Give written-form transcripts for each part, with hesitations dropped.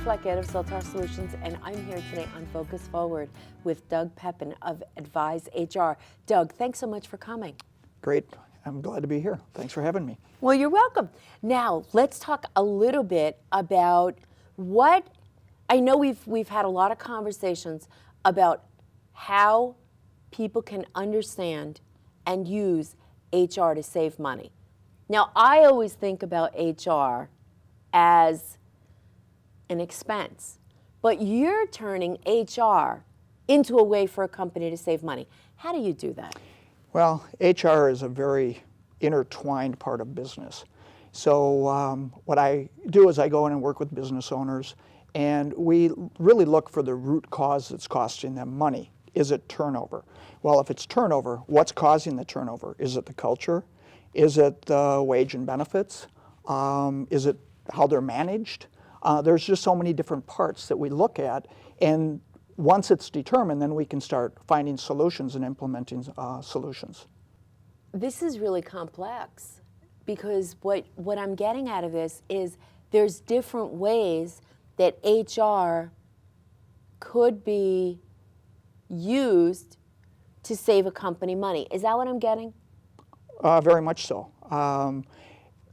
Blackett of Soltar Solutions, and I'm here today on Focus Forward with Doug Pepin of Advise HR. Doug, thanks so much for coming. Great. I'm glad to be here. Thanks for having me. Well, you're welcome. Now, let's talk a little bit about what I know we've had a lot of conversations about how people can understand and use HR to save money. Now, I always think about HR as an expense, but you're turning HR into a way for a company to save money. How do you do that? Well, HR is a very intertwined part of business. So what I do is I go in and work with business owners, and we really look for the root cause that's costing them money. Is it turnover? Well, if it's turnover, what's causing the turnover? Is it the culture? Is it the wage and benefits? Is it how they're managed? There's just so many different parts that we look at, and once it's determined, then we can start finding solutions and implementing solutions. This is really complex, because what I'm getting out of this is there's different ways that HR could be used to save a company money. Is that what I'm getting? Very much so.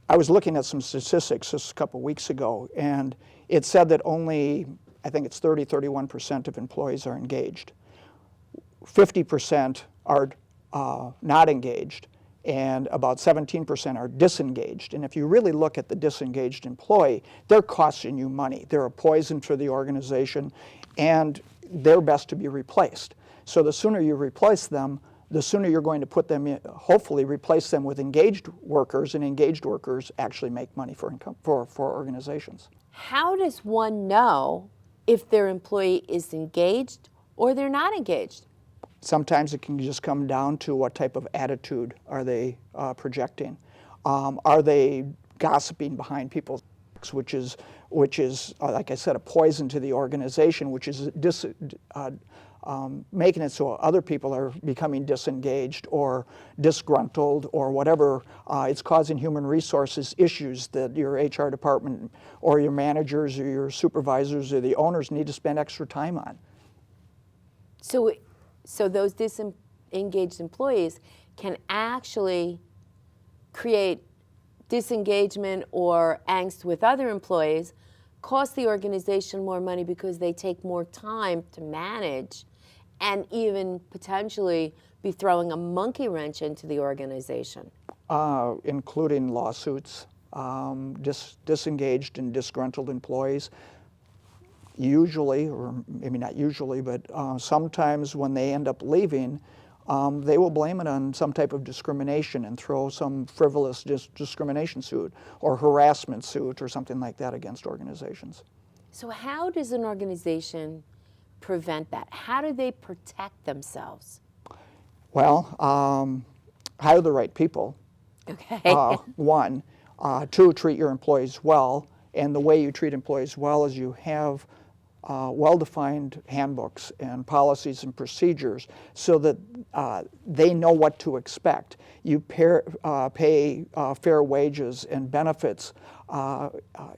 I was looking at some statistics just a couple weeks ago, and it said that only, I think it's 31% of employees are engaged. 50% are not engaged, and about 17% are disengaged. And if you really look at the disengaged employee, they're costing you money. They're a poison for the organization, and they're best to be replaced. So the sooner you replace them, the sooner you're going to put them in, hopefully replace them with engaged workers, and engaged workers actually make money for organizations. How does one know if their employee is engaged or they're not engaged? Sometimes it can just come down to what type of attitude are they projecting. Are they gossiping behind people's backs, which is like I said, a poison to the organization, which is making it so other people are becoming disengaged or disgruntled or whatever. It's causing human resources issues that your HR department or your managers or your supervisors or the owners need to spend extra time on. So those disengaged employees can actually create disengagement or angst with other employees, cost the organization more money because they take more time to manage, and even potentially be throwing a monkey wrench into the organization. Including lawsuits, disengaged and disgruntled employees. Usually, or maybe not usually, but sometimes when they end up leaving, they will blame it on some type of discrimination and throw some frivolous discrimination suit or harassment suit or something like that against organizations. So how does an organization prevent that? How do they protect themselves? Well, hire the right people. Okay. One. Two, treat your employees well. And the way you treat employees well is you have well-defined handbooks and policies and procedures so that they know what to expect. You pay fair wages and benefits.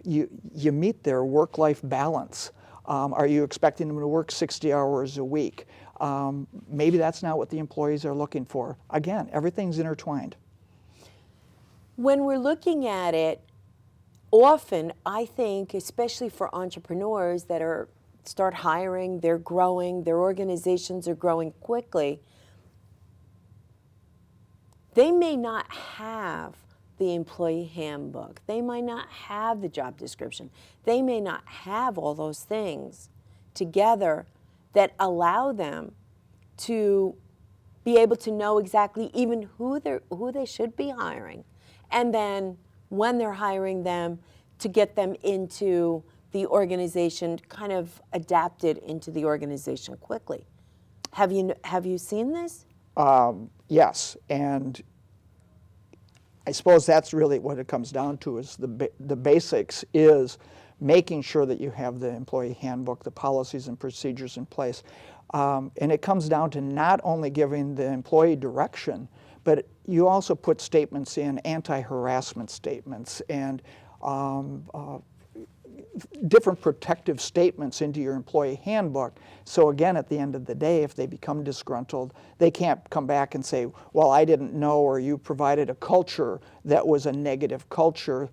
You meet their work-life balance. Are you expecting them to work 60 hours a week? Maybe that's not what the employees are looking for. Again, everything's intertwined. When we're looking at it, often I think, especially for entrepreneurs that start hiring, they're growing, their organizations are growing quickly, they may not have the employee handbook. They might not have the job description. They may not have all those things together that allow them to be able to know exactly even who they should be hiring. And then when they're hiring them, to get them into the organization, kind of adapted into the organization quickly. Have you seen this? Yes, and I suppose that's really what it comes down to, is the basics is making sure that you have the employee handbook, the policies and procedures in place. And it comes down to not only giving the employee direction, but you also put statements in, anti-harassment statements, and different protective statements into your employee handbook. So again, at the end of the day, if they become disgruntled, they can't come back and say, well, I didn't know, or you provided a culture that was a negative culture.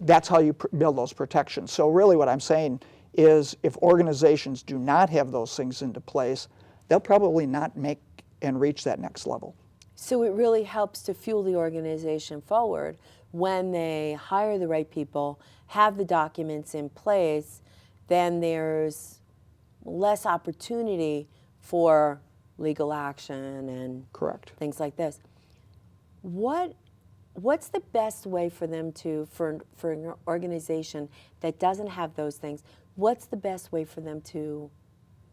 That's how you build those protections. So really what I'm saying is if organizations do not have those things into place, they'll probably not make and reach that next level. So it really helps to fuel the organization forward when they hire the right people, have the documents in place, then there's less opportunity for legal action and Correct. things like this. What's the best way for them to, for an organization that doesn't have those things, what's the best way for them to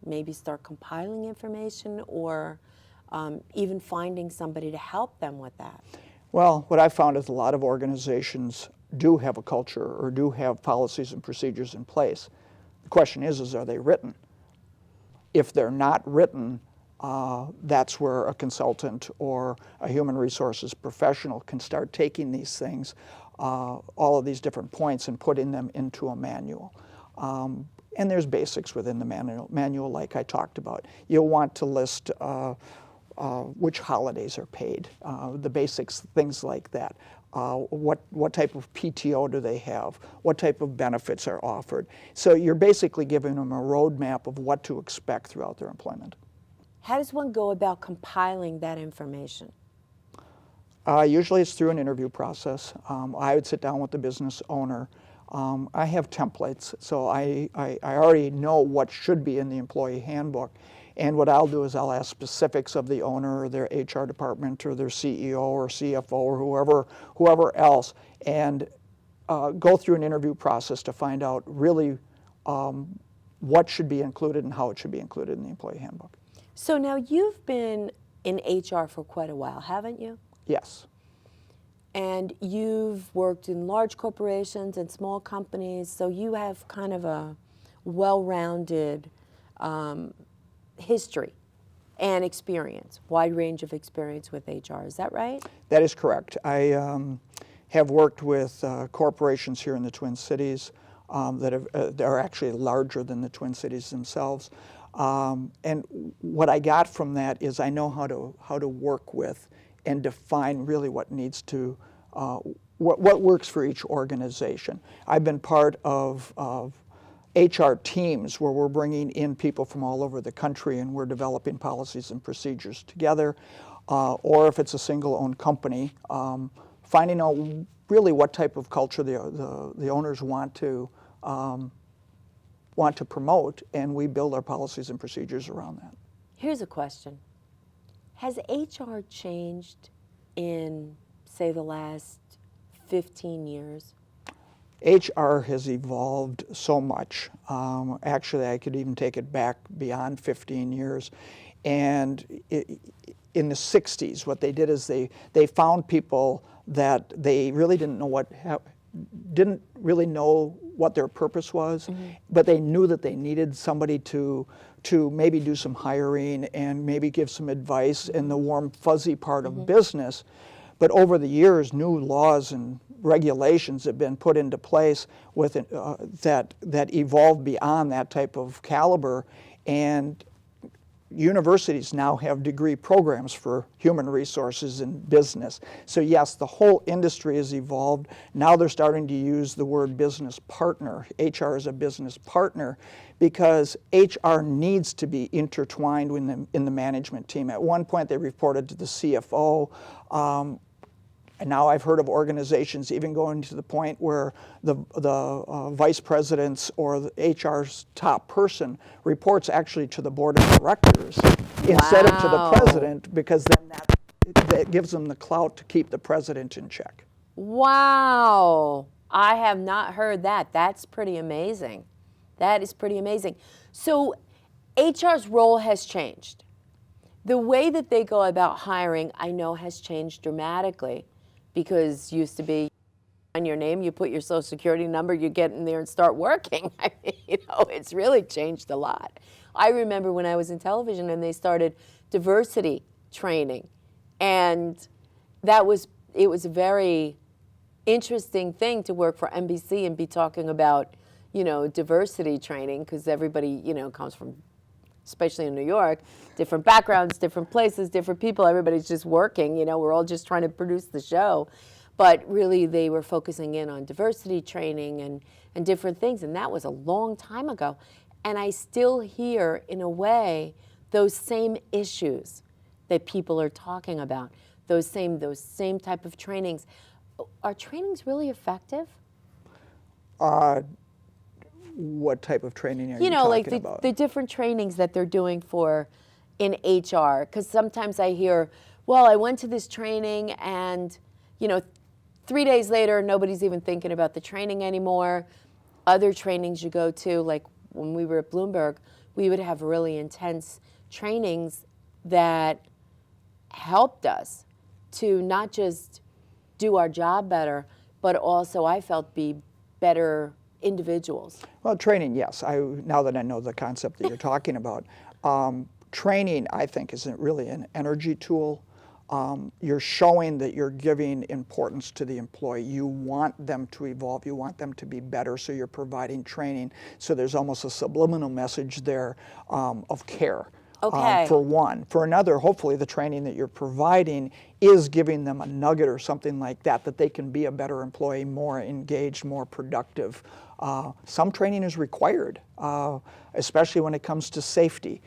maybe start compiling information or even finding somebody to help them with that? Well, what I've found is a lot of organizations do have a culture or do have policies and procedures in place. The question is are they written? If they're not written, that's where a consultant or a human resources professional can start taking these things, all of these different points, and putting them into a manual. And there's basics within the manual like I talked about. You'll want to list which holidays are paid, the basics, things like that. What type of PTO do they have? What type of benefits are offered? So you're basically giving them a roadmap of what to expect throughout their employment. How does one go about compiling that information? Usually it's through an interview process. I would sit down with the business owner. I have templates, so I already know what should be in the employee handbook. And what I'll do is I'll ask specifics of the owner or their HR department or their CEO or CFO or whoever else, and go through an interview process to find out really what should be included and how it should be included in the employee handbook. So now you've been in HR for quite a while, haven't you? Yes. And you've worked in large corporations and small companies, so you have kind of a well-rounded history and experience, wide range of experience with HR. Is that right? That is correct. I have worked with corporations here in the Twin Cities that are actually larger than the Twin Cities themselves. And what I got from that is I know how to work with and define really what needs to, what works for each organization. I've been part of HR teams where we're bringing in people from all over the country and we're developing policies and procedures together. Or if it's a single-owned company, finding out really what type of culture the owners want to promote, and we build our policies and procedures around that. Here's a question. Has HR changed in, say, the last 15 years? HR has evolved so much. Actually, I could even take it back beyond 15 years. And in the 60s, what they did is they found people that they really didn't know what their purpose was, but they knew that they needed somebody to maybe do some hiring and maybe give some advice in the warm, fuzzy part of business. But over the years, new laws and regulations have been put into place with that evolved beyond that type of caliber, and universities now have degree programs for human resources and business. So yes, the whole industry has evolved. Now they're starting to use the word business partner. HR is a business partner because HR needs to be intertwined in the management team. At one point they reported to the CFO. And now I've heard of organizations even going to the point where the vice presidents or the HR's top person reports actually to the board of directors instead of to the president, because then that gives them the clout to keep the president in check. Wow. I have not heard that. That's pretty amazing. That is pretty amazing. So HR's role has changed. The way that they go about hiring, I know, has changed dramatically. Because used to be on your name, you put your social security number, you get in there and start working. I mean, it's really changed a lot. I remember when I was in television and they started diversity training, and it was very interesting thing to work for NBC and be talking about, diversity training, because everybody, comes from, especially in New York, different backgrounds, different places, different people. Everybody's just working, we're all just trying to produce the show. But really, they were focusing in on diversity training and different things, and that was a long time ago. And I still hear, in a way, those same issues that people are talking about, those same type of trainings. Are trainings really effective? What type of training are you talking like about? the different trainings that they're doing in HR. Because sometimes I hear, well, I went to this training and, 3 days later, nobody's even thinking about the training anymore. Other trainings you go to, like when we were at Bloomberg, we would have really intense trainings that helped us to not just do our job better, but also I felt be better individuals. Well, training, yes. Now that I know the concept that you're talking about, training, I think, isn't really an energy tool. You're showing that you're giving importance to the employee. You want them to evolve. You want them to be better, so you're providing training. So there's almost a subliminal message there of care. Okay. For one. For another, hopefully the training that you're providing is giving them a nugget or something like that they can be a better employee, more engaged, more productive. Some training is required, especially when it comes to safety.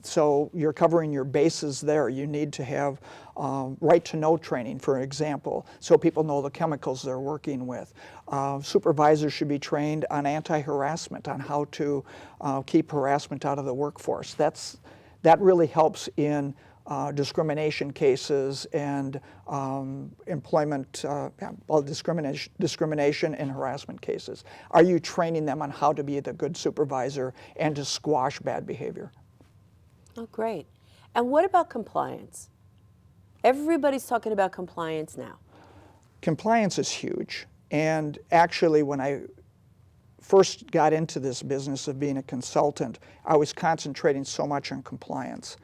So you're covering your bases there. You need to have right to know training, for example, so people know the chemicals they're working with. Supervisors should be trained on anti-harassment, on how to keep harassment out of the workforce. That really helps in discrimination cases and employment, discrimination and harassment cases. Are you training them on how to be the good supervisor and to squash bad behavior? Oh, great. And what about compliance? Everybody's talking about compliance now. Compliance is huge. And actually, when I first got into this business of being a consultant, I was concentrating so much on compliance.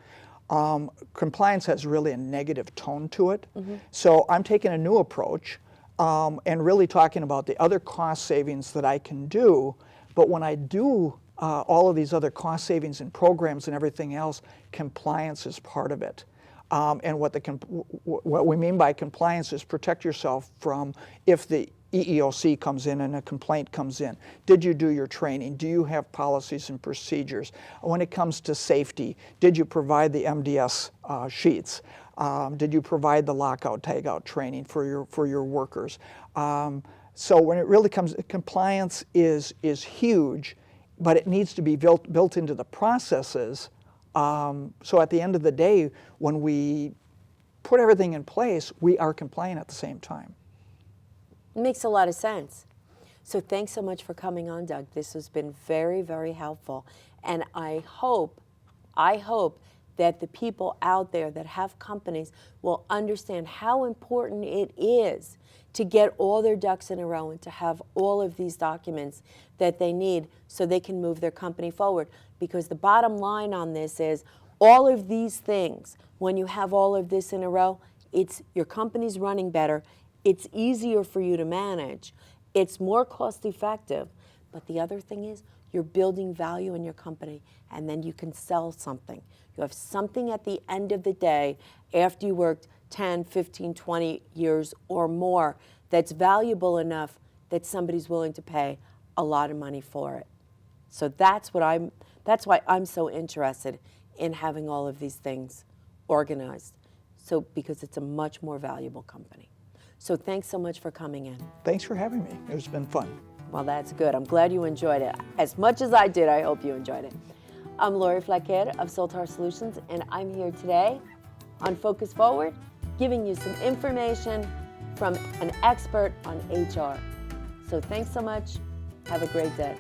Compliance has really a negative tone to it. Mm-hmm. So I'm taking a new approach and really talking about the other cost savings that I can do. But when I do all of these other cost savings and programs and everything else, compliance is part of it. And what we mean by compliance is protect yourself from if the EEOC comes in and a complaint comes in. Did you do your training? Do you have policies and procedures? When it comes to safety, did you provide the MDS sheets? Did you provide the lockout, tagout training for your workers? So when it really comes, compliance is huge, but it needs to be built into the processes. So at the end of the day, when we put everything in place, we are compliant at the same time. It makes a lot of sense. So thanks so much for coming on, Doug. This has been very, very helpful. And I hope that the people out there that have companies will understand how important it is to get all their ducks in a row and to have all of these documents that they need so they can move their company forward. Because the bottom line on this is all of these things, when you have all of this in a row, it's your company's running better. It's easier for you to manage. It's more cost effective. But the other thing is you're building value in your company, and then you can sell something. You have something at the end of the day after you worked 10, 15, 20 years or more that's valuable enough that somebody's willing to pay a lot of money for it. So that's why I'm so interested in having all of these things organized. So because it's a much more valuable company. So thanks so much for coming in. Thanks for having me. It's been fun. Well, that's good. I'm glad you enjoyed it. As much as I did, I hope you enjoyed it. I'm Lori Flaquer of Soltar Solutions, and I'm here today on Focus Forward, giving you some information from an expert on HR. So thanks so much. Have a great day.